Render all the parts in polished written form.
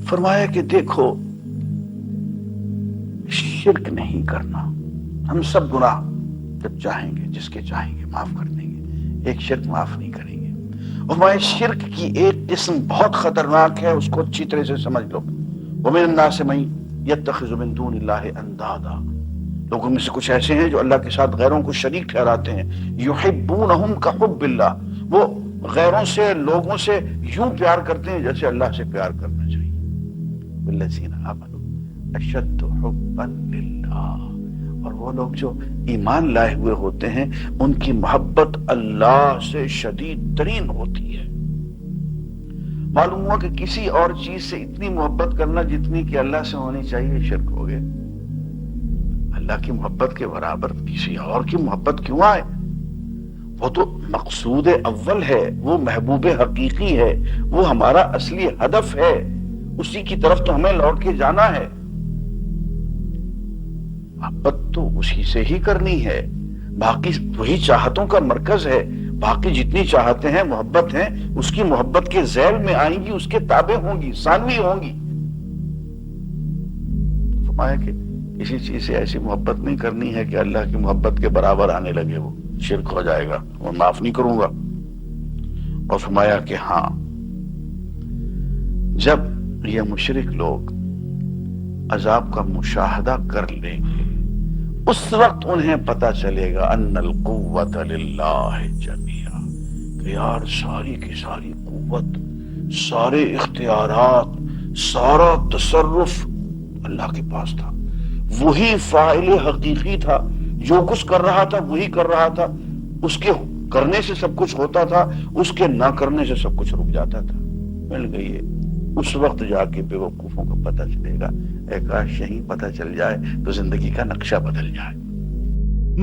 فرمایا کہ دیکھو شرک نہیں کرنا. ہم سب گناہ جب چاہیں گے جس کے چاہیں گے معاف کر دیں گے، ایک شرک معاف نہیں کریں گے. اور فرمایا شرک کی ایک قسم بہت خطرناک ہے، اس کو اچھی طرح سے سمجھ لو. وَمِنَ النَّاسِ مَن يَتَّخِذُ مِن دُونِ اللَّهِ أَندَادًا، لوگوں میں سے کچھ ایسے ہیں جو اللہ کے ساتھ غیروں کو شریک ٹھہراتے ہیں. يُحِبُّونَهُمْ كَحُبِّ اللَّهِ، وہ غیروں سے لوگوں سے یوں پیار کرتے ہیں جیسے اللہ سے پیار کرنا چاہیے. وَالَّذِينَ آمَنُوا أَشَدُّ حُبًّا لِلَّهِ، اور وہ لوگ جو ایمان لائے ہوئے ہوتے ہیں ان کی محبت اللہ سے شدید ترین ہوتی ہے. معلوم ہوا کہ کسی اور چیز سے اتنی محبت کرنا جتنی کہ اللہ سے ہونی چاہیے شرک ہو گیا. اللہ کی محبت کے برابر کسی اور کی محبت کیوں آئے؟ وہ تو مقصود اول ہے، وہ محبوب حقیقی ہے، وہ ہمارا اصلی ہدف ہے، اسی کی طرف تو ہمیں لوٹ کے جانا ہے. محبت تو اسی سے ہی کرنی ہے، باقی وہی چاہتوں کا مرکز ہے. باقی جتنی چاہتے ہیں محبت ہیں اس کی محبت کے ذیل میں آئیں گی، اس کے تابع ہوں گی، ثانوی ہوں گی. فرمایا کہ کسی چیز سے ایسی محبت نہیں کرنی ہے کہ اللہ کی محبت کے برابر آنے لگے، وہ شرک ہو جائے گا، وہ معاف نہیں کروں گا. اور فرمایا کہ ہاں جب یہ مشرک لوگ عذاب کا مشاہدہ کر لیں گے اس وقت انہیں پتا چلے گا ان القوت للہ جمیعا، کہ یار ساری کی ساری قوت، سارے اختیارات، سارا تصرف اللہ کے پاس تھا. وہی فاعل حقیقی تھا، جو کچھ کر رہا تھا وہی کر رہا تھا. اس کے کرنے سے سب کچھ ہوتا تھا، اس کے نہ کرنے سے سب کچھ رک جاتا تھا. مل گئی ہے. اس وقت جا کے بیوقوفوں کو پتہ چلے گا، اے کاش یہیں پتہ چل جائے تو زندگی کا نقشہ بدل جائے.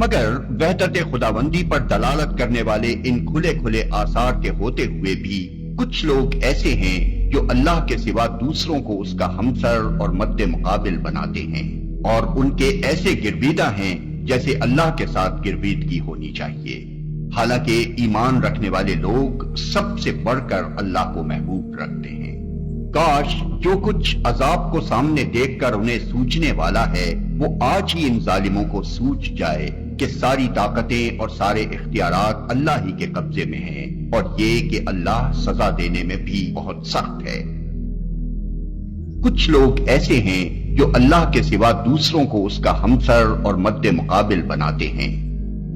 مگر وحدت خداوندی پر دلالت کرنے والے ان کھلے کھلے آثار کے ہوتے ہوئے بھی کچھ لوگ ایسے ہیں جو اللہ کے سوا دوسروں کو اس کا ہمسر اور مد مقابل بناتے ہیں، اور ان کے ایسے گرویدہ ہیں جیسے اللہ کے ساتھ گرویدگی ہونی چاہیے. حالانکہ ایمان رکھنے والے لوگ سب سے بڑھ کر اللہ کو محبوب رکھتے ہیں. کاش جو کچھ عذاب کو سامنے دیکھ کر انہیں سوچنے والا ہے وہ آج ہی ان ظالموں کو سوچ جائے کہ ساری طاقتیں اور سارے اختیارات اللہ ہی کے قبضے میں ہیں، اور یہ کہ اللہ سزا دینے میں بھی بہت سخت ہے. کچھ لوگ ایسے ہیں جو اللہ کے سوا دوسروں کو اس کا ہمسر اور مد مقابل بناتے ہیں.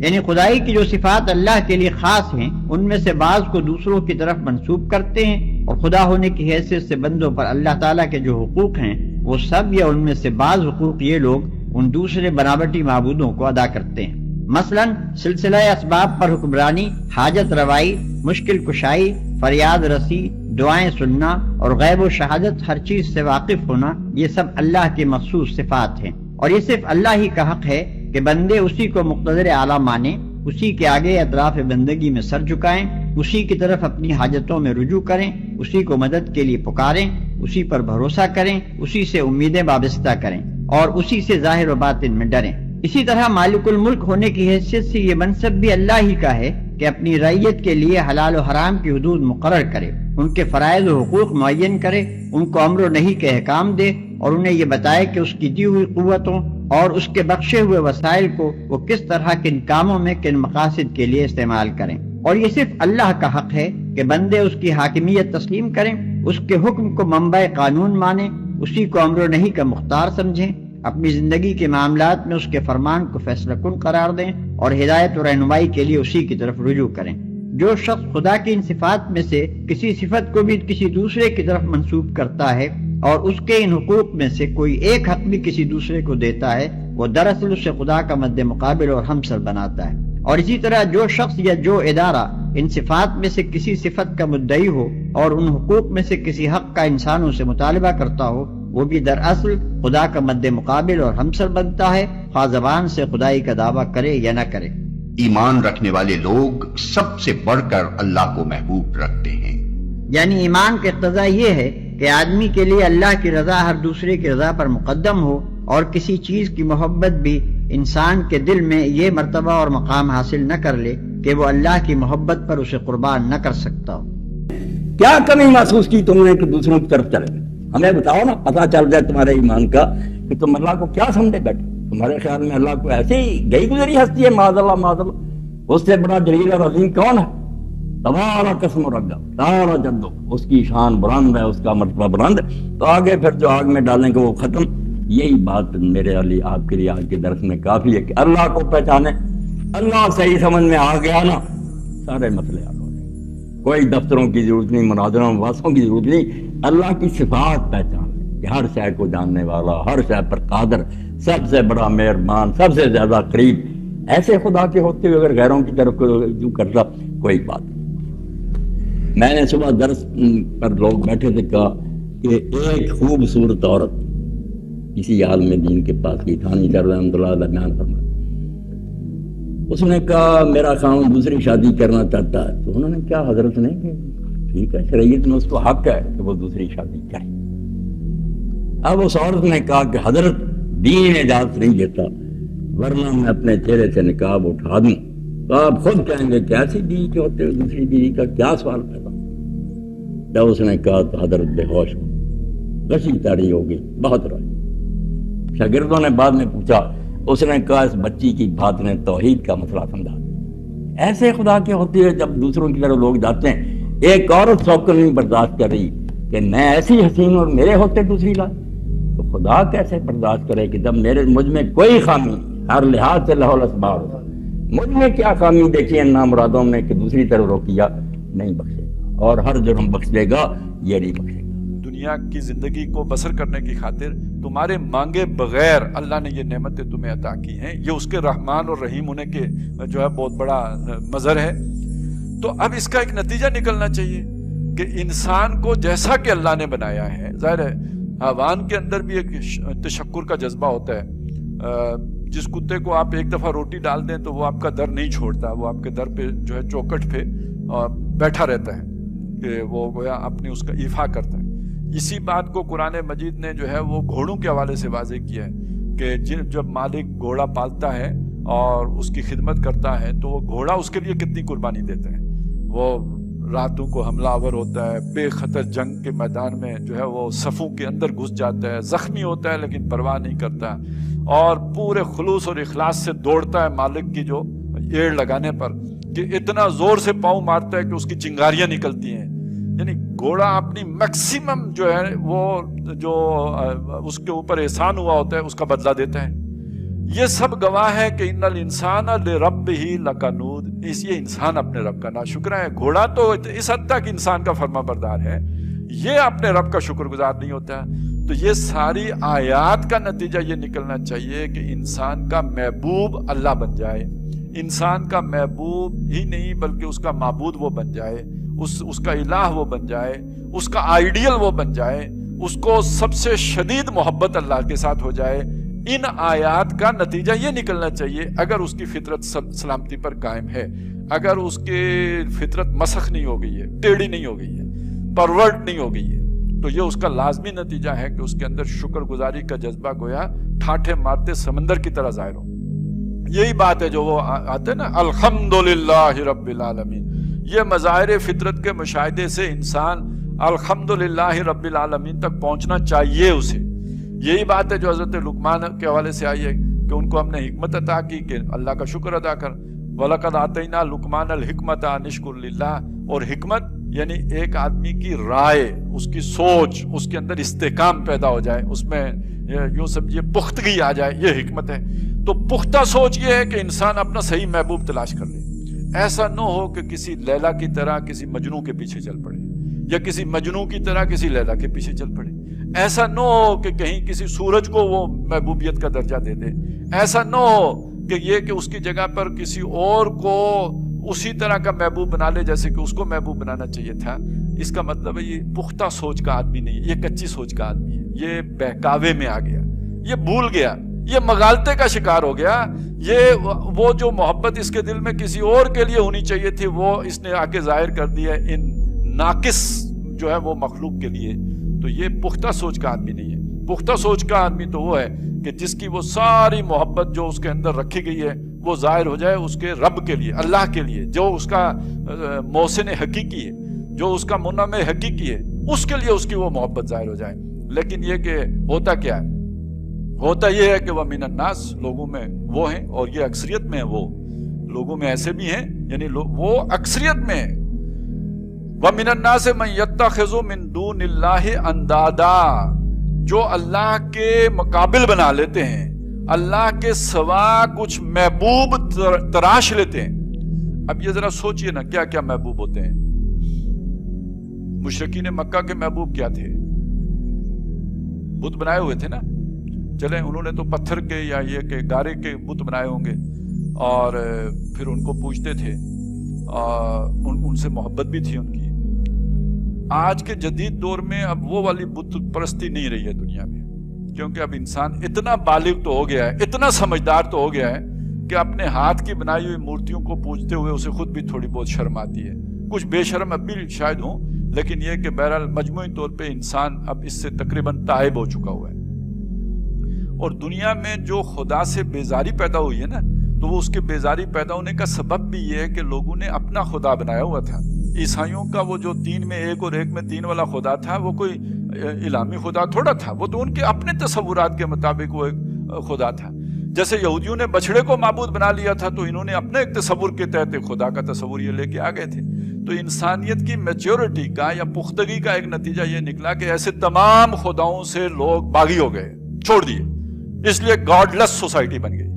یعنی خدائی کی جو صفات اللہ کے لیے خاص ہیں ان میں سے بعض کو دوسروں کی طرف منسوب کرتے ہیں، اور خدا ہونے کی حیثیت سے بندوں پر اللہ تعالیٰ کے جو حقوق ہیں وہ سب یا ان میں سے بعض حقوق یہ لوگ ان دوسرے بناوٹی معبودوں کو ادا کرتے ہیں. مثلا سلسلہ اسباب پر حکمرانی، حاجت روائی، مشکل کشائی، فریاد رسی، دعائیں سننا اور غیب و شہادت ہر چیز سے واقف ہونا، یہ سب اللہ کے مخصوص صفات ہیں. اور یہ صرف اللہ ہی کا حق ہے کہ بندے اسی کو مقتدر اعلیٰ مانیں، اسی کے آگے اطراف بندگی میں سر جھکائیں، اسی کی طرف اپنی حاجتوں میں رجوع کریں، اسی کو مدد کے لیے پکاریں، اسی پر بھروسہ کریں، اسی سے امیدیں وابستہ کریں اور اسی سے ظاہر و باطن میں ڈریں. اسی طرح مالک الملک ہونے کی حیثیت سے یہ منصب بھی اللہ ہی کا ہے کہ اپنی رعیت کے لیے حلال و حرام کی حدود مقرر کرے، ان کے فرائض و حقوق معین کرے، ان کو امر و نہی کے احکام دے، اور انہیں یہ بتائے کہ اس کی دی ہوئی قوتوں اور اس کے بخشے ہوئے وسائل کو وہ کس طرح کن کاموں میں کن مقاصد کے لیے استعمال کریں. اور یہ صرف اللہ کا حق ہے کہ بندے اس کی حاکمیت تسلیم کریں، اس کے حکم کو منبع قانون مانیں، اسی کو امر و نہی کا مختار سمجھیں، اپنی زندگی کے معاملات میں اس کے فرمان کو فیصلہ کن قرار دیں اور ہدایت و رہنمائی کے لیے اسی کی طرف رجوع کریں. جو شخص خدا کی ان صفات میں سے کسی صفت کو بھی کسی دوسرے کی طرف منسوب کرتا ہے اور اس کے ان حقوق میں سے کوئی ایک حق بھی کسی دوسرے کو دیتا ہے، وہ دراصل اسے خدا کا مد مقابل اور ہمسر بناتا ہے. اور اسی طرح جو شخص یا جو ادارہ ان صفات میں سے کسی صفت کا مدعی ہو اور ان حقوق میں سے کسی حق کا انسانوں سے مطالبہ کرتا ہو، وہ بھی دراصل خدا کا مد مقابل اور ہمسر بنتا ہے، خواہ زبان سے خدائی کا دعویٰ کرے یا نہ کرے. ایمان رکھنے والے لوگ سب سے بڑھ کر اللہ کو محبوب رکھتے ہیں. یعنی ایمان کا اقتضا یہ ہے کہ آدمی کے لیے اللہ کی رضا ہر دوسرے کی رضا پر مقدم ہو، اور کسی چیز کی محبت بھی انسان کے دل میں یہ مرتبہ اور مقام حاصل نہ کر لے کہ وہ اللہ کی محبت پر اسے قربان نہ کر سکتا ہو. کیا کمی محسوس کی تم نے کہ دوسروں کی طرف چلے گئے؟ ہمیں بتاؤ نا، پتہ چل جائے تمہارے ایمان کا کہ تم اللہ کو کیا سمجھے بیٹھے. تمہارے خیال میں اللہ کو ایسے ہی گئی گزری ہستی ہے؟ معاذ اللہ معاذ اللہ. اس سے بڑا جلیل اور عظیم کون ہے؟ تبارا قسم ربا تعالی جدو، اس کی شان بلند ہے، اس کا مرتبہ بلند ہے. تو آگے پھر جو آگ میں ڈالیں گے وہ ختم. یہی بات میرے علی آپ کے لیے آج کے درس میں کافی ہے کہ اللہ کو پہچانے. اللہ صحیح سمجھ میں آ گیا نا، سارے مسئلے حل ہو جائیں. کوئی دفتروں کی ضرورت نہیں، مناظروں واسوں کی ضرورت نہیں. اللہ کی صفات پہچان لیں کہ ہر شے کو جاننے والا، ہر شے پر قادر، سب سے بڑا مہربان، سب سے زیادہ قریب. ایسے خدا کے ہوتے ہوئے اگر غیروں کی طرف جو کرتا کوئی بات نہیں. میں نے صبح درس پر لوگ بیٹھے تھے، کہا کہ ایک خوبصورت عورت کسی عالم دین کے پاس کی، تھانی سر رحمۃ اللہ علیہ بیان فرمایا. اس نے کہا میرا خاوند دوسری شادی کرنا چاہتا ہے. تو انہوں نے کیا حضرت نے کہ ٹھیک ہے، شریعت میں اس کو حق ہے کہ وہ دوسری شادی کرے. اب اس عورت نے کہا کہ حضرت دین اجازت نہیں دیتا، ورنہ میں اپنے چہرے سے نقاب اٹھا دوں. تو آپ خود کہیں گے کہ ایسی بیوی کے ہوتے ہوئے دوسری بیوی کا کیا سوال پیدا. جب اس نے کہا تو حضرت بے ہوش ہو، غشی تاری ہو گئی، بہت روئی. شاگردوں نے بعد میں پوچھا، اس نے کہا اس بچی کی بات نے توحید کا مسئلہ سمجھا. ایسے خدا کے ہوتے ہوئے جب دوسروں کی طرف لوگ جاتے ہیں، ایک عورت شوق نہیں برداشت کر رہی کہ میں ایسی حسین اور میرے ہوتے دوسری لائے، تو خدا کیسے برداشت کرے کہ جب مجھ میں کوئی خامی ہر لحاظ سے لہو الاسباب ہوتا، مجھ میں کیا خامی دیکھی ہے نامرادوں میں کہ دوسری طرف روکیا نہیں بخشے گا، اور ہر جرم بخش دے گا، یہ نہیں بخشے گا. دنیا کی زندگی کو بسر کرنے کی خاطر تمہارے مانگے بغیر اللہ نے یہ نعمتیں تمہیں عطا کی ہیں. یہ اس کے رحمان اور رحیم ہونے کے جو ہے بہت بڑا مظہر ہے. تو اب اس کا ایک نتیجہ نکلنا چاہیے کہ انسان کو جیسا کہ اللہ نے بنایا ہے، ظاہر ہے حیوان کے اندر بھی ایک تشکر کا جذبہ ہوتا ہے. جس کتے کو آپ ایک دفعہ روٹی ڈال دیں تو وہ آپ کا در نہیں چھوڑتا، وہ آپ کے در پہ جو ہے چوکٹ پہ بیٹھا رہتا ہے کہ وہ گویا اپنی اس کا ایفا کرتا ہے. اسی بات کو قرآن مجید نے جو ہے وہ گھوڑوں کے حوالے سے واضح کیا ہے کہ جب مالک گھوڑا پالتا ہے اور اس کی خدمت کرتا ہے تو وہ گھوڑا اس کے لیے کتنی قربانی دیتا ہے. وہ راتوں کو حملہ آور ہوتا ہے، بے خطر جنگ کے میدان میں جو ہے وہ صفوں کے اندر گھس جاتا ہے، زخمی ہوتا ہے لیکن پرواہ نہیں کرتا، اور پورے خلوص اور اخلاص سے دوڑتا ہے مالک کی جو ایڑ لگانے پر، کہ اتنا زور سے پاؤں مارتا ہے کہ اس کی چنگاریاں نکلتی ہیں. یعنی گھوڑا اپنی میکسیمم جو ہے وہ جو اس کے اوپر احسان ہوا ہوتا ہے اس کا بدلہ دیتا ہے. یہ سب گواہ ہے کہ ان الانسان لربہ لکنود، اس یہ انسان اپنے رب کا ناشکر ہے. گھوڑا تو اس حد تک انسان کا فرما بردار ہے، یہ اپنے رب کا شکر گزار نہیں ہوتا. تو یہ ساری آیات کا نتیجہ یہ نکلنا چاہیے کہ انسان کا محبوب اللہ بن جائے. انسان کا محبوب ہی نہیں بلکہ اس کا معبود وہ بن جائے، اس کا الہ وہ بن جائے، اس کا آئیڈیل وہ بن جائے، اس کو سب سے شدید محبت اللہ کے ساتھ ہو جائے. ان آیات کا نتیجہ یہ نکلنا چاہیے اگر اس کی فطرت سلامتی پر قائم ہے، اگر اس کی فطرت مسخ نہیں ہو گئی ہے، ٹیڑھی نہیں ہو گئی ہے، پرورٹ نہیں ہو گئی ہے، تو یہ اس کا لازمی نتیجہ ہے کہ اس کے اندر شکر گزاری کا جذبہ گویا ٹھاٹھے مارتے سمندر کی طرح ظاہر ہو. یہی بات ہے جو وہ آتے ہیں نا الحمدللہ رب العالمین. یہ مظاہر فطرت کے مشاہدے سے انسان الحمدللہ رب العالمین تک پہنچنا چاہیے اسے. یہی بات ہے جو حضرت لقمان کے حوالے سے آئی ہے کہ ان کو ہم نے حکمت عطا کی کہ اللہ کا شکر ادا کر. وَلَقَدْ آتَيْنَا لُقْمَانَ الْحِكْمَةَ أَنِ اشْكُرْ لِلَّهِ. اور حکمت یعنی ایک آدمی کی رائے، اس کی سوچ، اس کے اندر استحکام پیدا ہو جائے، اس میں یوں سمجھیے پختگی آ جائے، یہ حکمت ہے. تو پختہ سوچ یہ ہے کہ انسان اپنا صحیح محبوب تلاش کر لے. ایسا نہ ہو کہ کسی لیلا کی طرح کسی مجنوں کے پیچھے چل پڑے، یا کسی مجنوں کی طرح کسی لیلا کے پیچھے چل پڑے. ایسا نہ ہو کہ کہیں کسی سورج کو وہ محبوبیت کا درجہ دے دے. ایسا نہ ہو کہ یہ کہ اس کی جگہ پر کسی اور کو اسی طرح کا محبوب بنا لے جیسے کہ اس کو محبوب بنانا چاہیے تھا. اس کا مطلب ہے یہ پختہ سوچ کا آدمی نہیں ہے، یہ کچی سوچ کا آدمی ہے. یہ بہکاوے میں آ گیا، یہ بھول گیا، یہ مغالطے کا شکار ہو گیا. یہ وہ جو محبت اس کے دل میں کسی اور کے لیے ہونی چاہیے تھی وہ اس نے آ کے ظاہر کر دیا ان ناقص جو ہے وہ مخلوق کے لیے. تو یہ پختہ سوچ کا آدمی نہیں ہے. پختہ سوچ کا آدمی تو وہ ہے کہ جس کی وہ ساری محبت جو اس کے اندر رکھی گئی ہے وہ ظاہر ہو جائے اس کے رب کے لیے، اللہ کے لیے، جو اس کا محسن حقیقی ہے، جو اس کا منعم حقیقی ہے، اس کے لیے اس کی وہ محبت ظاہر ہو جائے. لیکن یہ کہ ہوتا کیا ہے، ہوتا یہ ہے کہ وہ من الناس، لوگوں میں وہ ہیں، اور یہ اکثریت میں وہ لوگوں میں ایسے بھی ہیں، یعنی وہ اکثریت میں ہیں۔ وَمِنَ النَّاسِ مَن يَتَّخِذُ مِن دُونِ اللَّهِ أَندَادًا، جو اللہ کے مقابل بنا لیتے ہیں، اللہ کے سوا کچھ محبوب تراش لیتے ہیں۔ اب یہ ذرا سوچئے نا، کیا کیا محبوب ہوتے ہیں؟ مشرکین مکہ کے محبوب کیا تھے؟ بت بنائے ہوئے تھے نا، چلیں انہوں نے تو پتھر کے یا یہ کہ گارے کے بت بنائے ہوں گے، اور پھر ان کو پوجتے تھے، ان سے محبت بھی تھی ان کی۔ آج کے جدید دور میں اب وہ والی بت پرستی نہیں رہی ہے دنیا میں، کیونکہ اب انسان اتنا بالغ تو ہو گیا ہے، اتنا سمجھدار تو ہو گیا ہے کہ اپنے ہاتھ کی بنائی ہوئی مورتیوں کو پوجتے ہوئے اسے خود بھی تھوڑی بہت شرم آتی ہے۔ کچھ بے شرم اب بھی شاید ہوں، لیکن یہ کہ بہرحال مجموعی طور پہ انسان اب اس سے تقریباً تائب ہو چکا ہوا ہے۔ اور دنیا میں جو خدا سے بیزاری پیدا ہوئی ہے نا، تو وہ اس کے بیزاری پیدا ہونے کا سبب بھی یہ ہے کہ لوگوں نے اپنا خدا بنایا ہوا تھا۔ عیسائیوں کا وہ جو 3 میں 1 اور 1 میں 3 والا خدا تھا، وہ کوئی الہامی خدا تھوڑا تھا، وہ تو ان کے اپنے تصورات کے مطابق وہ ایک خدا تھا۔ جیسے یہودیوں نے بچڑے کو معبود بنا لیا تھا، تو انہوں نے اپنے ایک تصور کے تحت ایک خدا کا تصور یہ لے کے آ گئے تھے۔ تو انسانیت کی میچورٹی کا یا پختگی کا ایک نتیجہ یہ نکلا کہ ایسے تمام خداؤں سے لوگ باغی ہو گئے، چھوڑ دیے، اس لیے گاڈ لیس سوسائٹی بن گئی۔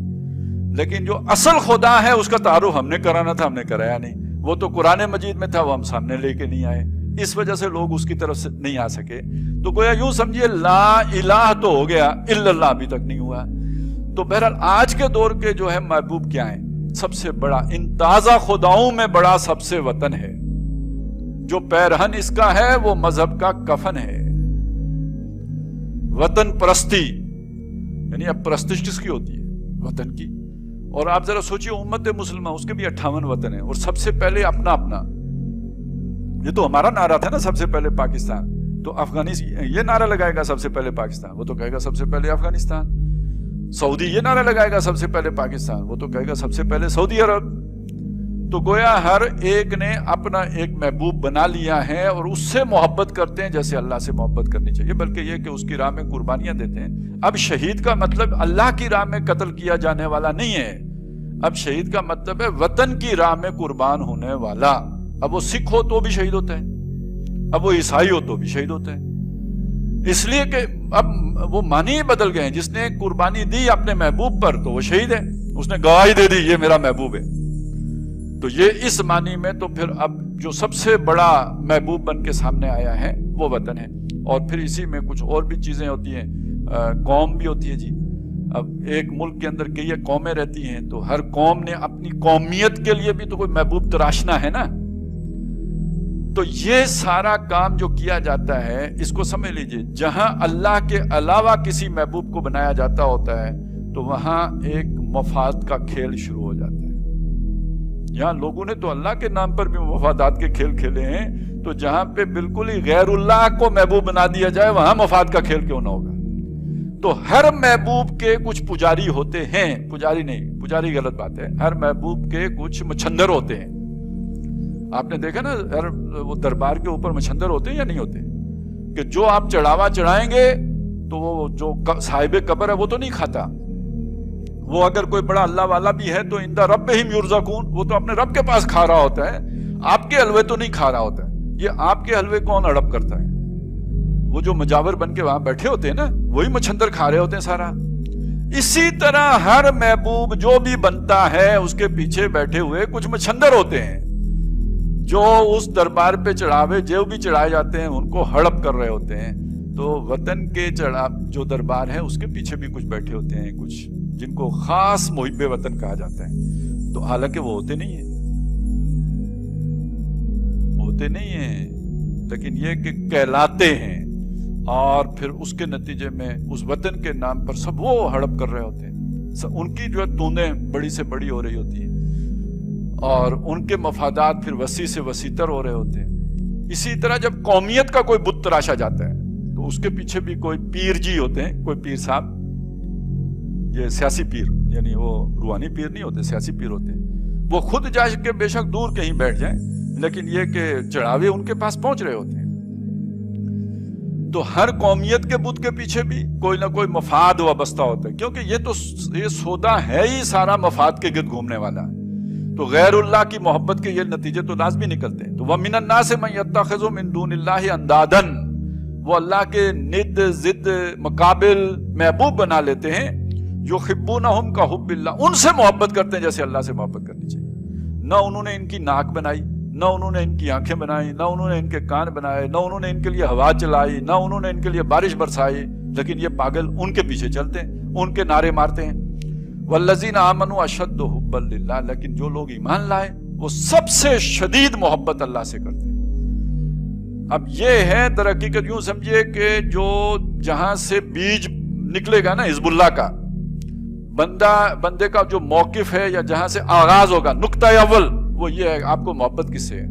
لیکن جو اصل خدا ہے اس کا تعارف ہم نے کرانا تھا، ہم نے کرایا نہیں۔ وہ تو قرآن مجید میں تھا، وہ ہم سامنے لے کے نہیں آئے، اس وجہ سے لوگ اس کی طرف سے نہیں آ سکے۔ تو گویا یوں سمجھیے لا الہ تو ہو گیا، الا اللہ ابھی تک نہیں ہوا۔ تو بہرحال آج کے دور کے جو ہے محبوب کیا ہیں؟ سب سے بڑا، ان تازہ خداؤں میں بڑا سب سے وطن ہے، جو پیرہن اس کا ہے وہ مذہب کا کفن ہے۔ وطن پرستی، یعنی اب پرستش کس کی ہوتی ہے؟ وطن کی۔ اور آپ ذرا سوچئے امت مسلمہ، اس کے بھی 58 وطن ہیں، اور سب سے پہلے اپنا اپنا، یہ تو ہمارا نعرہ تھا نا سب سے پہلے پاکستان، تو افغانستان یہ نعرہ لگائے گا سب سے پہلے پاکستان، وہ تو کہے گا سب سے پہلے افغانستان۔ سعودی یہ نعرہ لگائے گا سب سے پہلے پاکستان، وہ تو کہے گا سب سے پہلے سعودی عرب۔ تو گویا ہر ایک نے اپنا ایک محبوب بنا لیا ہے، اور اس سے محبت کرتے ہیں جیسے اللہ سے محبت کرنی چاہیے، بلکہ یہ کہ اس کی راہ میں قربانیاں دیتے ہیں۔ اب شہید کا مطلب اللہ کی راہ میں قتل کیا جانے والا نہیں ہے، اب شہید کا مطلب ہے وطن کی راہ میں قربان ہونے والا۔ اب وہ سکھ ہو تو بھی شہید ہوتا ہے، اب وہ عیسائی ہو تو بھی شہید ہوتا ہے، اس لیے کہ اب وہ معنی ہی بدل گئے ہیں۔ جس نے قربانی دی اپنے محبوب پر تو وہ شہید ہے، اس نے گواہی دے دی یہ میرا محبوب ہے۔ تو یہ اس معنی میں تو پھر اب جو سب سے بڑا محبوب بن کے سامنے آیا ہے وہ وطن ہے۔ اور پھر اسی میں کچھ اور بھی چیزیں ہوتی ہیں، قوم بھی ہوتی ہے جی۔ اب ایک ملک کے اندر کئی قومیں رہتی ہیں، تو ہر قوم نے اپنی قومیت کے لیے بھی تو کوئی محبوب تراشنا ہے نا۔ تو یہ سارا کام جو کیا جاتا ہے، اس کو سمجھ لیجئے، جہاں اللہ کے علاوہ کسی محبوب کو بنایا جاتا ہوتا ہے تو وہاں ایک مفاد کا کھیل شروع ہو جاتا ہے۔ یہاں لوگوں نے تو اللہ کے نام پر بھی مفادات کے کھیل کھیلے ہیں، تو جہاں پہ بالکل ہی غیر اللہ کو محبوب بنا دیا جائے وہاں مفاد کا کھیل کیوں نہ ہوگا؟ تو ہر محبوب کے کچھ پجاری ہوتے ہیں، پجاری نہیں، پجاری غلط بات ہے، ہر محبوب کے کچھ مچھندر ہوتے ہیں۔ آپ نے دیکھا نا ہر وہ دربار کے اوپر مچھندر ہوتے ہیں یا نہیں ہوتے؟ کہ جو آپ چڑھاوا چڑھائیں گے تو وہ جو صاحب قبر ہے وہ تو نہیں کھاتا، وہ اگر کوئی بڑا اللہ والا بھی ہے تو عند ربہم یرزقون، وہ تو اپنے رب کے پاس کھا رہا ہوتا ہے، آپ کے حلوے تو نہیں کھا رہا ہوتا ہے۔ یہ آپ کے حلوے کون ہڑپ کرتا ہے؟ وہ جو مجاور بن کے وہاں بیٹھے ہوتے ہیں نا، وہی مچھندر کھا رہے ہوتے ہیں سارا۔ اسی طرح ہر محبوب جو بھی بنتا ہے اس کے پیچھے بیٹھے ہوئے کچھ مچھندر ہوتے ہیں، جو اس دربار پہ چڑھاوے جو بھی چڑھائے جاتے ہیں ان کو ہڑپ کر رہے ہوتے ہیں۔ تو وطن کے جو دربار ہے اس کے پیچھے بھی کچھ بیٹھے ہوتے ہیں، کچھ جن کو خاص محب وطن کہا جاتا ہے۔ تو حالانکہ وہ ہوتے نہیں ہیں، ہوتے نہیں ہیں، لیکن یہ کہ کہلاتے ہیں، اور پھر اس کے نتیجے میں اس وطن کے نام پر سب وہ ہڑپ کر رہے ہوتے ہیں، ان کی جو ہے توندیں بڑی سے بڑی ہو رہی ہوتی ہیں، اور ان کے مفادات پھر وسیع سے وسیع تر ہو رہے ہوتے ہیں۔ اسی طرح جب قومیت کا کوئی بت تراشا جاتا ہے تو اس کے پیچھے بھی کوئی پیر جی ہوتے ہیں، کوئی پیر صاحب، یہ سیاسی پیر، یعنی وہ روحانی پیر نہیں ہوتے، سیاسی پیر ہوتے ہیں۔ وہ خود جا کے بے شک دور کہیں بیٹھ جائیں، لیکن یہ کہ چڑھاوے ان کے پاس پہنچ رہے ہوتے ہیں۔ تو ہر قومیت کے بت کے پیچھے بھی کوئی نہ کوئی مفاد وابستہ ہوتا ہے، کیونکہ یہ سودا ہے ہی سارا مفاد کے گرد گھومنے والا، تو غیر اللہ کی محبت کے یہ نتیجے تو لازمی نکلتے ہیں۔ تو وَمِنَ النَّاسِ مَن يَتَّخِذُ مِن دُونِ اللَّهِ أَندَادًا، وہ اللہ کے ند ضد مقابل محبوب بنا لیتے ہیں، يُحِبُّونَهُمْ كَحُبِّ اللَّهِ، ان سے محبت کرتے ہیں جیسے اللہ سے محبت کرنی چاہیے۔ نہ انہوں نے ان کی ناک بنائی، نہ انہوں نے ان کی آنکھیں بنائی، نہ انہوں نے ان کے کان بنائے، نہ انہوں نے ان کے لیے ہوا چلائی، نہ انہوں نے ان کے لیے بارش برسائی، لیکن یہ پاگل ان کے پیچھے چلتے ہیں، ان کے نعرے مارتے ہیں۔ والذین آمنوا اشد حبا للہ، لیکن جو لوگ ایمان لائے وہ سب سے شدید محبت اللہ سے کرتے ہیں۔ اب یہ ہے در حقیقت یوں سمجھیے کہ جو جہاں سے بیج نکلے گا نا حزب اللہ کا، بندے کا جو موقف ہے یا جہاں سے آغاز ہوگا، نقطہ اول وہ یہ ہے آپ کو محبت کس سے ہے۔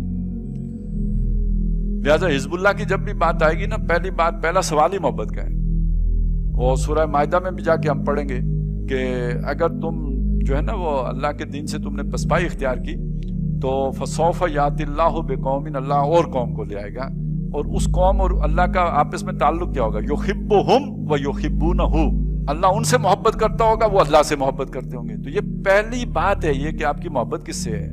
لہذا حزب اللہ کی جب بھی بات آئے گی نا، پہلا سوال ہی محبت کا ہے۔ اور سورہ مائدہ میں بھی جا کے ہم پڑھیں گے کہ اگر تم جو ہے نا وہ اللہ کے دین سے تم نے پسپائی اختیار کی تو فسوف یات اللہ بقوم، اللہ اور قوم کو لے آئے گا، اور اس قوم اور اللہ کا آپس میں تعلق کیا ہوگا، یحبہم و یحبونہ، اللہ ان سے محبت کرتا ہوگا، وہ اللہ سے محبت کرتے ہوں گے۔ تو یہ پہلی بات ہے یہ کہ آپ کی محبت کس سے ہے۔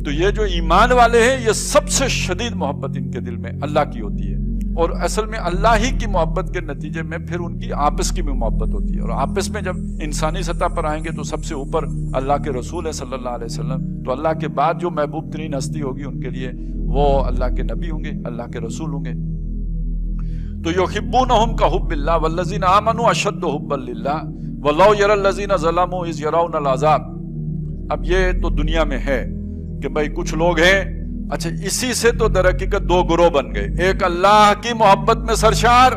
تو یہ جو ایمان والے ہیں یہ سب سے شدید محبت ان کے دل میں اللہ کی ہوتی ہے، اور اصل میں اللہ ہی کی محبت کے نتیجے میں پھر ان کی آپس کی بھی محبت ہوتی ہے، اور آپس میں جب انسانی سطح پر آئیں گے تو سب سے اوپر اللہ کے رسول ہے صلی اللہ علیہ وسلم، تو اللہ کے بعد جو محبوب ترین ہستی ہوگی ان کے لیے وہ اللہ کے نبی ہوں گے، اللہ کے رسول ہوں گے۔ تو یحبونہم کحب اللہ والذین آمنوا اشد حبا للہ ولو یری الذین ظلموا اذ یرون العذاب۔ اب یہ تو دنیا میں ہے کہ بھائی کچھ لوگ ہیں، اچھا اسی سے تو در حقیقت دو گروہ بن گئے، ایک اللہ کی محبت میں سرشار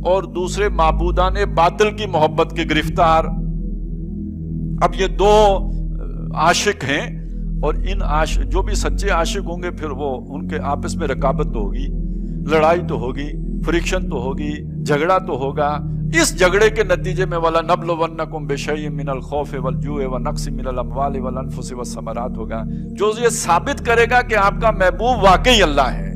اور دوسرے معبودان باطل کی محبت کے گرفتار۔ اب یہ دو عاشق ہیں، اور ان جو بھی سچے عاشق ہوں گے پھر وہ ان کے آپس میں رقابت تو ہوگی، لڑائی تو ہوگی، فرکشن تو ہوگی، جھگڑا تو ہوگا۔ اس جھگڑے کے نتیجے میں وَلَنَبْلُوَنَّكُمْ بِشَيْءٍ مِّنَ الْخَوْفِ وَالْجُوعِ وَنَقْصٍ مِّنَ الْأَمْوَالِ وَالْأَنفُسِ وَالثَّمَرَاتِ ہوگا، جو یہ ثابت کرے گا کہ آپ کا محبوب واقعی اللہ ہے،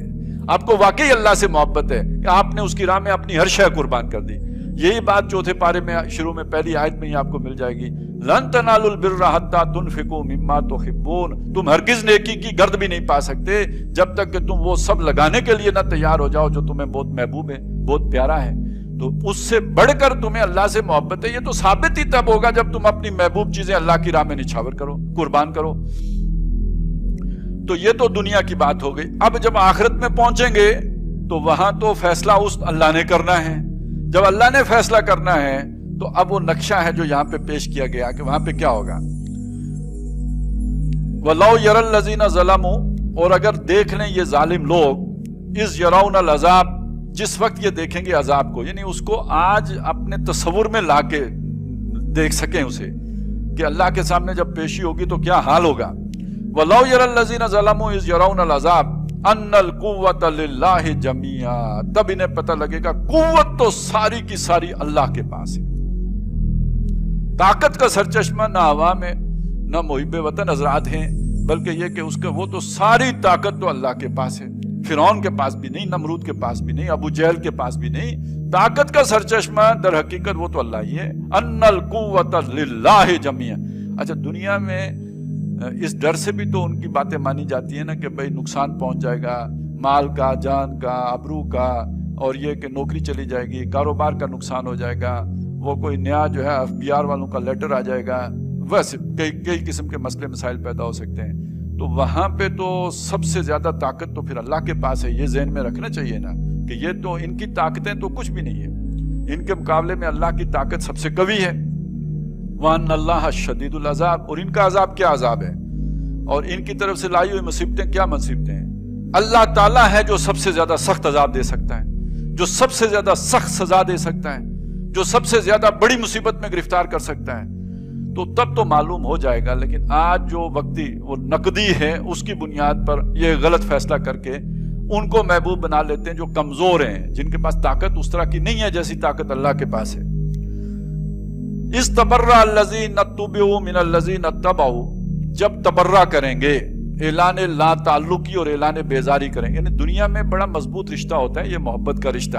آپ کو واقعی اللہ سے محبت ہے کہ آپ نے اس کی راہ میں اپنی ہر شے قربان کر دی۔ یہی بات چوتھے پارے میں شروع میں پہلی آیت میں ہی آپ کو مل جائے گی، لَن تَنَالُوا الْبِرَّ حَتَّىٰ تُنْفِقُوا مِمَّا تُحِبُّونَ، تم ہرگز نیکی کی گرد بھی نہیں پا سکتے جب تک کہ تم وہ سب لگانے کے لیے نہ تیار ہو جاؤ جو تمہیں بہت محبوب ہے، بہت پیارا ہے۔ تو اس سے بڑھ کر تمہیں اللہ سے محبت ہے، یہ تو ثابت ہی تب ہوگا جب تم اپنی محبوب چیزیں اللہ کی راہ میں نچھاور کرو، قربان کرو۔ تو یہ تو دنیا کی بات ہو گئی۔ اب جب آخرت میں پہنچیں گے تو وہاں تو فیصلہ اس اللہ نے کرنا ہے۔ جب اللہ نے فیصلہ کرنا ہے تو اب وہ نقشہ ہے جو یہاں پہ پیش کیا گیا کہ وہاں پہ کیا ہوگا۔ وَلَوْ يَرَى الَّذِينَ ظَلَمُوا، اور اگر دیکھ لیں یہ ظالم لوگ، اِذْ يَرَوْنَ الْعَذَابَ، جس وقت یہ دیکھیں گے عذاب کو، یعنی اس کو آج اپنے تصور میں لا کے دیکھ سکیں اسے کہ اللہ کے سامنے جب پیشی ہوگی تو کیا حال ہوگا۔ وَلَوْ يَرَى الَّذِينَ ظَلَمُوا إِذْ يَرَوْنَ الْعَذَابَ أَنَّ الْقُوَّةَ لِلَّهِ جَمِيعًا، تب انہیں پتہ لگے گا قوت تو ساری کی ساری اللہ کے پاس ہے۔ طاقت کا سرچشمہ نہ ہوا میں نہ محب وطن حضرات ہیں، بلکہ یہ کہ اس کا وہ تو ساری طاقت تو اللہ کے پاس ہے۔ فرعون کے پاس بھی نہیں، نمرود کے پاس بھی نہیں، ابو جہل کے پاس بھی نہیں۔ طاقت کا سرچشمہ در حقیقت وہ تو اللہ ہی ہے۔ ان القوۃ للہ جميعا۔ اچھا دنیا میں اس ڈر سے بھی تو ان کی باتیں مانی جاتی ہیں نا کہ بھائی نقصان پہنچ جائے گا، مال کا، جان کا، ابرو کا، اور یہ کہ نوکری چلی جائے گی، کاروبار کا نقصان ہو جائے گا، وہ کوئی نیا جو ہے FBI والوں کا لیٹر آ جائے گا، ویسے کئی قسم کے مسئلے مسائل پیدا ہو سکتے ہیں۔ تو وہاں پہ تو سب سے زیادہ طاقت تو پھر اللہ کے پاس ہے، یہ ذہن میں رکھنا چاہیے نا کہ یہ تو ان کی طاقتیں تو کچھ بھی نہیں ہے، ان کے مقابلے میں اللہ کی طاقت سب سے قوی ہے۔ وَأَنَّ اللَّهَ شَدِيدُ الْعَذَابِ، اور ان کا عذاب کیا عذاب ہے، اور ان کی طرف سے لائی ہوئی مصیبتیں کیا مصیبتیں ہیں۔ اللہ تعالیٰ ہے جو سب سے زیادہ سخت عذاب دے سکتا ہے، جو سب سے زیادہ سخت سزا دے سکتا ہے، جو سب سے زیادہ بڑی مصیبت میں گرفتار کر سکتا ہے۔ تو تب تو معلوم ہو جائے گا، لیکن آج جو وقتی وہ نقدی ہے اس کی بنیاد پر یہ غلط فیصلہ کر کے ان کو محبوب بنا لیتے ہیں جو کمزور ہیں، جن کے پاس طاقت اس طرح کی نہیں ہے جیسی طاقت اللہ کے پاس ہے۔ استبرأ الذین اتبعوا من الذین اتبعوا، جب تبرہ کریں گے، اعلان لا تعلقی اور اعلان بیزاری کریں گے، یعنی دنیا میں بڑا مضبوط رشتہ ہوتا ہے یہ محبت کا رشتہ،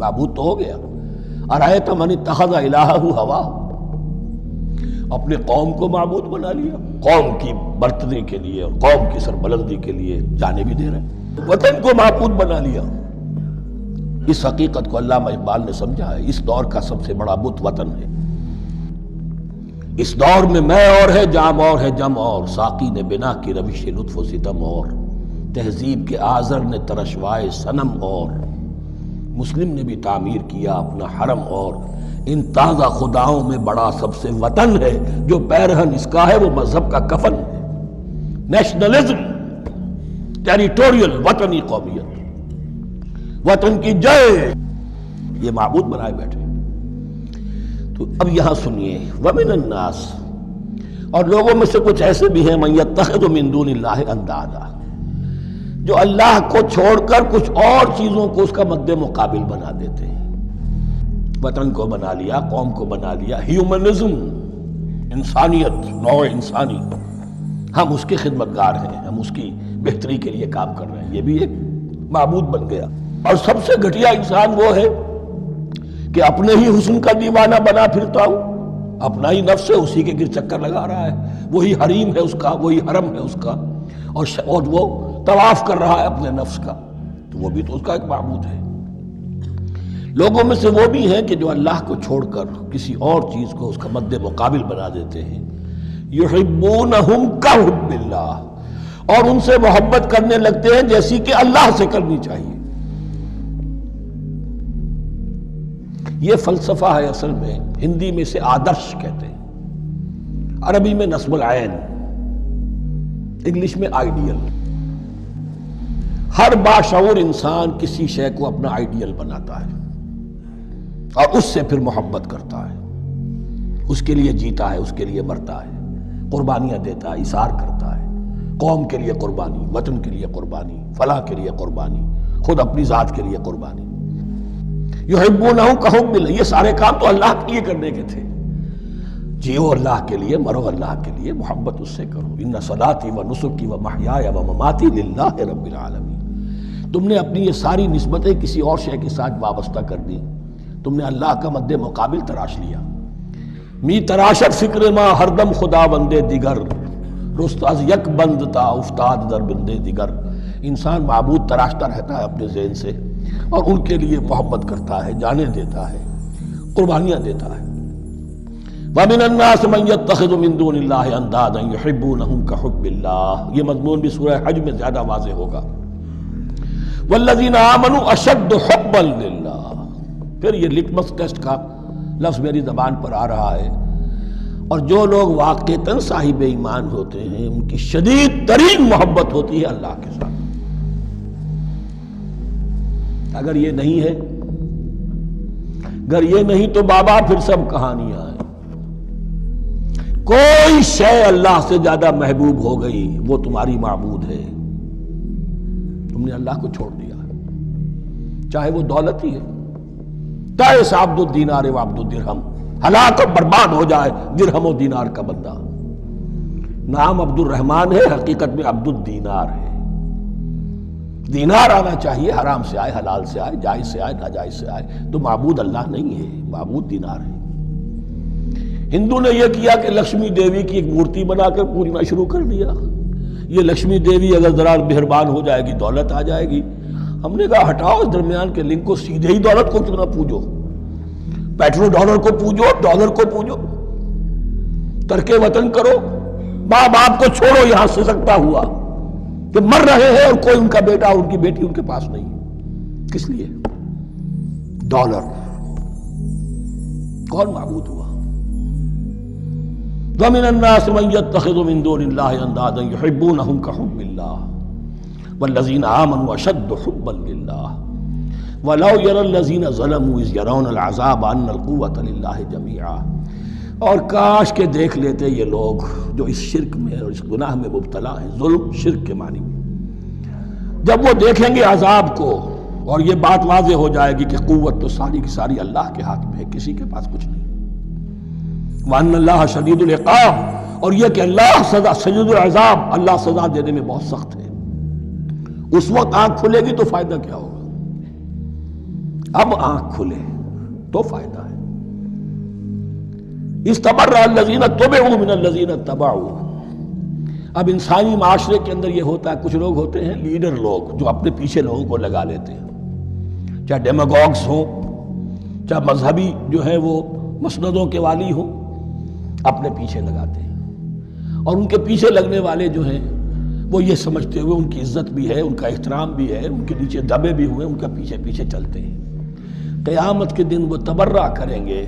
معبود تو ہو گیا. ارایت من اتخذ الہہ ہوا، اپنے قوم کو معبود بنا لیا، قوم کی برتری کے لیے اور قوم کی سربلندی کے لیے جانے بھی دے رہے، وطن کو معبود بنا لیا. اس حقیقت کو علامہ اقبال نے سمجھا ہے. اس دور کا سب سے بڑا بت وطن ہے. اس دور میں میں اور ہے، جام اور ہے، جم اور، ساقی نے بنا کی روش لطف و ستم اور، تہذیب کے آزر نے ترشوائے صنم اور، مسلم نے بھی تعمیر کیا اپنا حرم اور، ان تازہ خداؤں میں بڑا سب سے وطن ہے، جو پیرہن اس کا ہے وہ مذہب کا کفن ہے. نیشنلزم، ٹیریٹوریل، وطنی قومیت، وطن کی جے، یہ معبود بنائے بیٹھے. تو اب یہاں سنیے، وَمِنَ النَّاسِ، اور لوگوں میں سے کچھ ایسے بھی ہیں، مَن يَتَّخِذُ مِن دُونِ اللَّهِ أَندَادًا، جو اللہ کو چھوڑ کر کچھ اور چیزوں کو اس کا مد مقابل بنا دیتے ہیں. وطن کو بنا لیا، قوم کو بنا لیا، ہیومنزم، انسانیت، نوع انسانی، ہم اس کے خدمتگار ہیں، ہم اس کی بہتری کے لیے کام کر رہے ہیں، یہ بھی ایک معبود بن گیا. اور سب سے گھٹیا انسان وہ ہے کہ اپنے ہی حسن کا دیوانہ بنا پھرتا ہوں، اپنا ہی نفس ہے، اسی کے گر چکر لگا رہا ہے، وہی حریم ہے اس کا، وہی حرم ہے اس کا، اور وہ طواف کر رہا ہے اپنے نفس کا، تو وہ بھی تو اس کا ایک معبود ہے. لوگوں میں سے وہ بھی ہیں کہ جو اللہ کو چھوڑ کر کسی اور چیز کو اس کا مد مقابل بنا دیتے ہیں. یحبونہم کحب اللہ، اور ان سے محبت کرنے لگتے ہیں جیسی کہ اللہ سے کرنی چاہیے. یہ فلسفہ ہے اصل میں، ہندی میں سے آدرش کہتے ہیں، عربی میں نصب العین، انگلش میں آئیڈیل. ہر باشعور انسان کسی شے کو اپنا آئیڈیل بناتا ہے اور اس سے پھر محبت کرتا ہے، اس کے لیے جیتا ہے، اس کے لیے مرتا ہے، قربانیاں دیتا ہے، ایثار کرتا ہے. قوم کے لیے قربانی، وطن کے لیے قربانی، فلاح کے لیے قربانی، خود اپنی ذات کے لیے قربانی. یحبونہم کحب اللہ، یہ سارے کام تو اللہ کے لیے کرنے کے تھے. جیو اللہ کے لیے، مرو اللہ کے لیے، محبت اس سے کرو. ان صلاتی و نسکی و محیای و مماتی للہ رب العالمین. تم نے اپنی یہ ساری نسبتیں کسی اور شے کے ساتھ وابستہ کر دی، تم نے اللہ کا مد مقابل تراش لیا. می تراشت فکر ما ہر دم خدا بندے دیگر، رست از یک بند تا افتاد در بندے دیگر. انسان معبود تراشتا رہتا ہے اپنے ذہن سے اور ان کے لیے محبت کرتا ہے، جانیں دیتا ہے، قربانیاں دیتا ہے. وَمِنَ النَّاسِ مَن يَتَّخِذُ مِن دُونِ اللَّهِ أَندَادًا يُحِبُّونَهُمْ كَحُبِّ اللَّهِ. یہ مضمون بھی سورہ حج میں زیادہ واضح ہوگا. وَالَّذِينَ آمَنُوا أَشَدُّ حُبًّا لِلَّهِ. پھر یہ لٹمس ٹیسٹ کا لفظ میری زبان پر آ رہا ہے، اور جو لوگ واقعتاً صاحب ایمان ہوتے ہیں ان کی شدید ترین محبت ہوتی ہے اللہ کے ساتھ. اگر یہ نہیں ہے، اگر یہ نہیں تو بابا پھر سب کہانیاں ہیں. کوئی شے اللہ سے زیادہ محبوب ہو گئی وہ تمہاری معبود ہے. تم نے اللہ کو چھوڑ دیا، چاہے وہ دولت ہی ہے. تعس عبد الدینار و عبد الدرہم، ہلاک و برباد ہو جائے درہم و دینار کا بندہ. نام عبد الرحمن ہے، حقیقت میں عبد الدینار ہے. دینار آنا چاہیے، حرام سے آئے، حلال سے آئے، جائز سے آئے، ناجائز سے آئے. تو معبود اللہ نہیں ہے، معبود دینار ہے. ہندو نے یہ کیا کہ لکشمی دیوی کی ایک مورتی بنا کر پوجنا شروع کر دیا. یہ لکشمی دیوی اگر ذرا مہربان ہو جائے گی دولت آ جائے گی. ہم نے کہا ہٹاؤ اس درمیان کے لنک کو، سیدھے ہی دولت کو کیوں نہ پوجو. پیٹرو ڈالر کو پوجو، ڈالر کو پوجو. ترک وطن کرو، ماں باپ کو چھوڑو یہاں سے سکتا ہوا کہ مر رہے ہیں اور کوئی ان کا بیٹا ان کی بیٹی ان کے پاس نہیں. کس لیے؟ ڈالر. کون معبود ہوا؟ وَمِنَ النَّاسِ مَن يَتَّخِذُ مِن دُونِ اللَّهِ أَندَادًا يُحِبُّونَهُمْ كَحُبِّ اللَّهِ وَالَّذِينَ آمَنُوا أَشَدُّ حُبًّا لِلَّهِ وَلَوْ يَرَى الَّذِينَ ظَلَمُوا إِذْ يَرَوْنَ الْعَذَابَ أَنَّ الْقُوَّةَ لِلَّهِ جَمِيعًا. اور کاش کہ دیکھ لیتے یہ لوگ جو اس شرک میں اور اس گناہ میں مبتلا ہیں، ظلم شرک کے معنی میں، جب وہ دیکھیں گے عذاب کو اور یہ بات واضح ہو جائے گی کہ قوت تو ساری کی ساری اللہ کے ہاتھ میں ہے، کسی کے پاس کچھ نہیں. وَأَنَّ اللَّهَ شَدِيدُ الْعِقَابِ، اور یہ کہ اللہ سزا، شدید العذاب، اللہ سزا دینے میں بہت سخت ہے. اس وقت آنکھ کھلے گی تو فائدہ کیا ہوگا؟ اب آنکھ کھلے تو فائدہ ہے. استبرأ الذین اتبعوا من الذین اتبعوا. اب انسانی معاشرے کے اندر یہ ہوتا ہے، کچھ لوگ ہوتے ہیں لیڈر لوگ جو اپنے پیچھے لوگوں کو لگا لیتے ہیں، چاہے ڈیماگوگس ہوں، چاہے مذہبی جو ہے وہ مسندوں کے والی ہوں، اپنے پیچھے لگاتے ہیں. اور ان کے پیچھے لگنے والے جو ہیں وہ یہ سمجھتے ہوئے ان کی عزت بھی ہے، ان کا احترام بھی ہے، ان کے نیچے دبے بھی ہوئے، ان کا پیچھے پیچھے چلتے ہیں. قیامت کے دن وہ تبرہ کریں گے،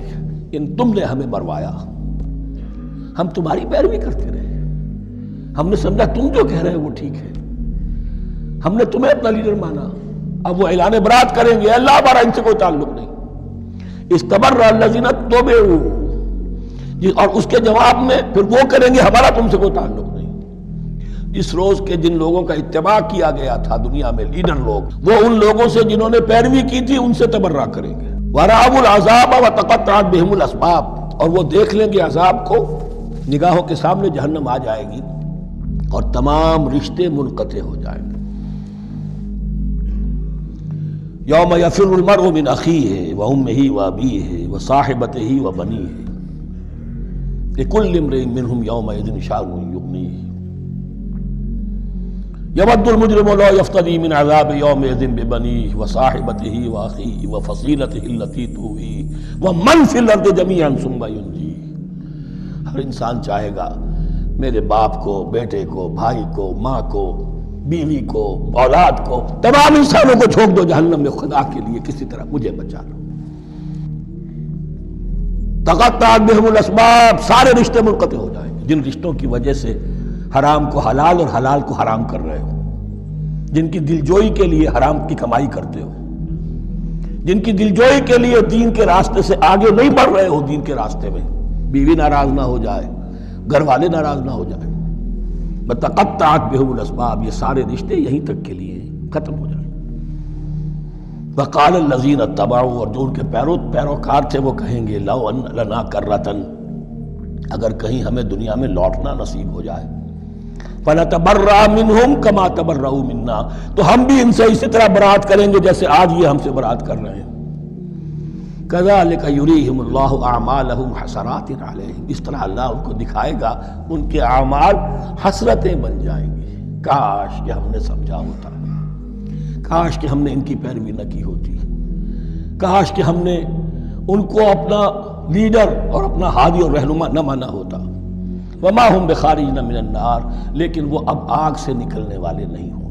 ان تم نے ہمیں مروایا، ہم تمہاری پیروی کرتے رہے، ہم نے سمجھا تم جو کہہ رہے ہو وہ ٹھیک ہے، ہم نے تمہیں اپنا لیڈر مانا. اب وہ اعلان برات کریں گے، اللہ ہمارا ان سے کوئی تعلق نہیں. استبرأ الذین اتبعوا، اور اس کے جواب میں پھر وہ کریں گے ہمارا تم سے کوئی تعلق نہیں. اس روز کے جن لوگوں کا اتباع کیا گیا تھا دنیا میں، لیڈر لوگ، وہ ان لوگوں سے جنہوں نے پیروی کی تھی ان سے تبرہ کریں گے. وَرَأَوُا الْعَذَابَ وَتَقَطَّعَتْ بِهِمُ الْأَسْبَابُ، اور وہ دیکھ لیں گے عذاب کو، نگاہوں کے سامنے جہنم آ جائے گی اور تمام رشتے منقطع ہو جائیں گے. یوم یفر المرء من اخیہ وامہ وابیہ وصاحبتہ وبنیہ لکل امرئ منہم یومئذ شأن یغنیہ یود المجرم لو یفتدی من عذاب یومئذ ببنیہ وصاحبتہ واخیہ وفصیلتہ التی تؤویہ ومن فی الارض جمیعا ثم ینجیہ. ہر انسان چاہے گا میرے باپ کو، بیٹے کو، بھائی کو، ماں کو، بیوی کو، اولاد کو، تمام انسانوں کو جھونک دو جہنم میں، خدا کے لیے کسی طرح مجھے بچا لو. تقطعت بہم الاسباب، سارے رشتے منقطع ہو جائیں گے. جن رشتوں کی وجہ سے حرام کو حلال اور حلال کو حرام کر رہے ہو، جن کی دلجوئی کے لیے حرام کی کمائی کرتے ہو، جن کی دلجوئی کے لیے دین کے راستے سے آگے نہیں بڑھ رہے ہو، دین کے راستے میں بیوی ناراض نہ ہو جائے، گھر والے ناراض نہ ہو جائیں. تقطعت بہم الاسباب، یہ سارے رشتے یہیں تک کے لیے ختم ہو جائیں. وقال الذین اتبعوا، اور جو ان کے پیروکار تھے وہ کہیں گے لو ان لنا کرۃ، اگر کہیں ہمیں دنیا میں لوٹنا نصیب ہو جائے، فنتبرأ منہم کما تبرؤوا منا، تو ہم بھی ان سے اسی طرح برات کریں گے جیسے آج یہ ہم سے برات کر رہے ہیں. کذالک یریہم اللہ اعمالہم حسرات علیہم، اس طرح اللہ ان کو دکھائے گا ان کے اعمال حسرتیں بن جائیں گے. کاش کہ ہم نے سمجھا ہوتا، کاش کہ ہم نے ان کی پیروی نہ کی ہوتی، کاش کہ ہم نے ان کو اپنا لیڈر اور اپنا ہادی اور رہنما نہ مانا ہوتا. وما ہم بخارجین من النار، لیکن وہ اب آگ سے نکلنے والے نہیں ہوں.